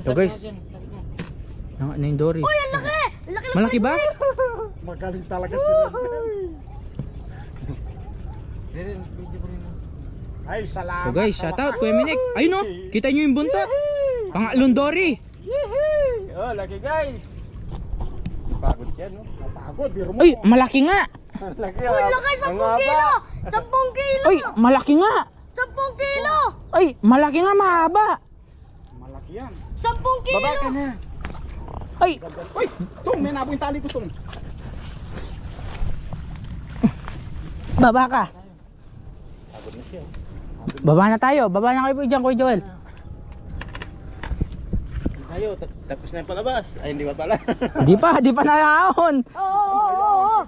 So guys, na yung dory. Uy, ang laki! Malaki ba? Magaling talaga sila. Ay, salamat. So guys, shout out Kuya Minik. Ayun oh, kita nyo yung buntot. Pangalong dory. Oh, laki guys. Pagod siya, no? Pagod, biro mo. Ay, malaki nga. Laki, Uy, laki! 10 kilo! 10 kilo! Ay, malaki nga. 10 kilo! Ay, malaki nga, mahaba. Malaki yan. 10 kilo! Baba ka na. Ay, Uy, Tong, may nabo yung tali ko, Tong. baba ka. Baba na tayo. Baba na kayo po dyan, Kuya Joel. Tayo, tapos na yung palabas. Ay, hindi ba pala? Di pa nakahon. Oo!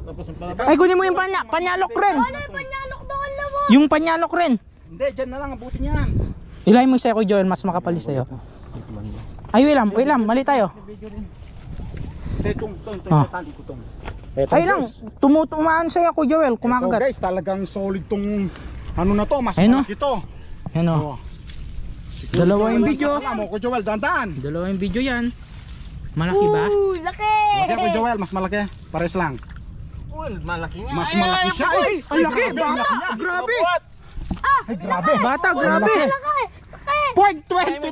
Tapos yung palabas. Ay, kunin mo yung panyalok rin. Ano yung panyalok doon na mo? Yung panyalok rin. Hindi, dyan na lang, abuti niyan. Ilay mo sa'yo, Kuya Joel. Mas makapalis sa'yo. Ay, wait lang. Mali tayo. Hindi, Tong, Ah. tali ko, Tong. Ay lang, tumutumaan sa'yo, Kuya Joel. Ito Kumakagat. guys, talagang solid tong ano na to, mas Ayun, malaki to. Yan o. Dalawa yung video. Alam mo, Kuya Joel, dandan. Dalawa yung video yan. Malaki ba? Laki! Malaki, Kuya Joel, mas malaki. Pares lang. Malaki nga! Mas malaki siya. Ay, ang laki, grabe, bata. ang laki niya. Grabe. Ay, grabe. Bata, grabe. Laki! Laki! Point 22.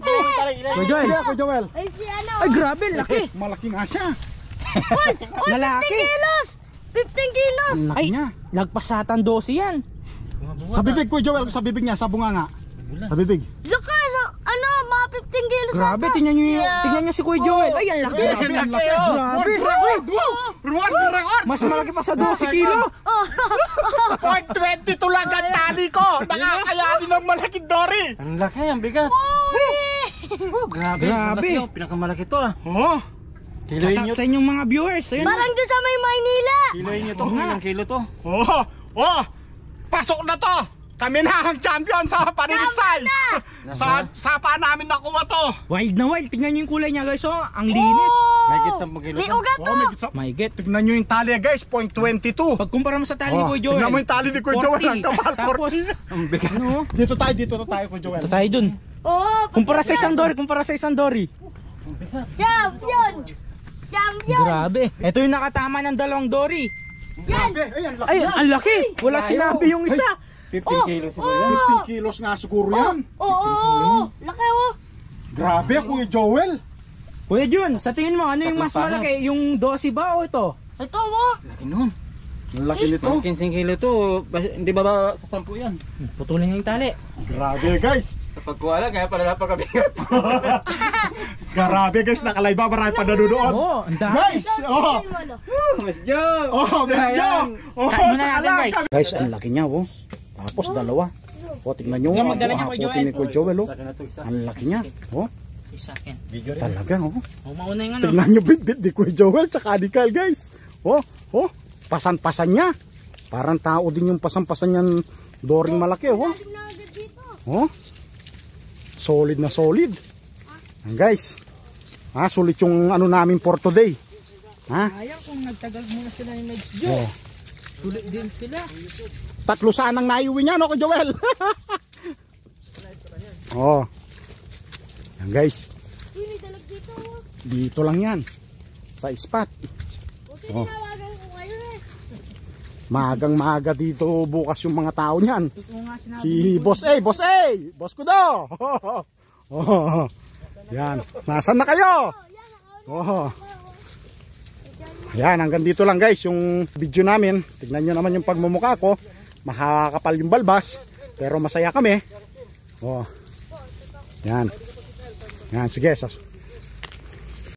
Kuya Joel. Sige, Kuya Joel. Ay, si ano? Ay, grabe, laki. Malaki nga siya. Uy! Lalaki. 15 kilos! 15 kilos! Ang laki Ay, niya. nagpasatan 12 yan. Sa bibig, Kuya Joel, sa bibig niya, sa bunganga. Sa bibig. Laki! Ano? Mga 15 kilos Grabe, tingnan nyo si Kuya Joel. Ay, ang laki. Grabe, ang laki. Grabe. World record. Mas malaki pa sa 12 kilo. Point 22 lang ang tali ko. Nakakayanin ng malaking dory. Ang laki, ang bigat. Grabe. Grabe. Malaki, pinakamalaki to ah. Oh. Kiloin nyo. Sa inyong mga viewers. Ayun. Parang doon sa may Maynila! Kiloin nyo to. Ilang kilo to? Oh. Oh. Pasok na to. Kami na ang champion sa paninigsay. Sa pa namin nakuha to. Wild na wild. Tingnan nyo yung kulay niya, guys. Oh, ang linis. May git 10 kilo May to. ugat Oh, to! My get. tignan nyo yung tali guys, point 22. Pag kumpara mo sa tali ni Oh, Kuya Joel. tingnan mo yung tali ni Kuya Joel, ang kapal, Tapos, 40. Ang bigat. ano? Dito tayo Kuya Joel. Ito tayo dun. Oo! Kumpara sa isang dory. Champion! Champion! Grabe. Ito yung nakatama ng dalawang dory. Yan! Ay, ang laki Ay, yan. ang laki. Wala sinabi yung isa. 15 kilos siguro yan. 15 kilos nga siguro yan. Oo! Laki oh! Grabe, Kuya Joel. Kuya Jun, sa tingin mo, ano yung mas malaki? Yung 12 ba o ito? Ito mo! Laki nun. Ang laki nito. Pag 15 kilo to, hindi ba sa 10 yan? Putulin niya yung tali. Grabe guys. Kapag kuwala, kaya pala napakabigat. Grabe guys, nakalay ba? Marami pa nanonood. Oo, ang dami. Guys, oh. Mas joke! Oh, let's go. Oh, Kain muna natin, guys. Guys, ang laki niya, oh. Tapos dalawa. O, tingnan nyo. Huwag magdala niya, Kuya Joel. Ni Kuya Joel, oh. Saka na to isa. Ang laki niya. Oh, Isa akin. talaga, oh. Mauna yung ano. Tingnan nyo, bit-bit ni Kuya Joel, tsaka Nicole, guys. Oh, oh. Pasan-pasan niya. Parang tao din yung pasan-pasan niyan. Doring malaki, oh. Oh. Solid na solid. Ang guys. Sulit yung ano namin for today. Sayang kung nagtagal muna sila ni Megs Jo. Oh. Sulit din sila. 3 sanang naiuwi niya, no, Kuya Joel? Oh. Yan guys. Dito lang yan. Sa spot. Oh. Magang-maga dito bukas yung mga tao niyan. Si Boss A, Boss A! Boss ko daw! Oh. Yan. Nasaan na kayo? Oh. Yan, hanggang dito lang guys yung video namin. Tignan nyo naman yung pagmumukha ko. Mahakapal yung balbas. Pero masaya kami. Oh. Yan. Yan, sige.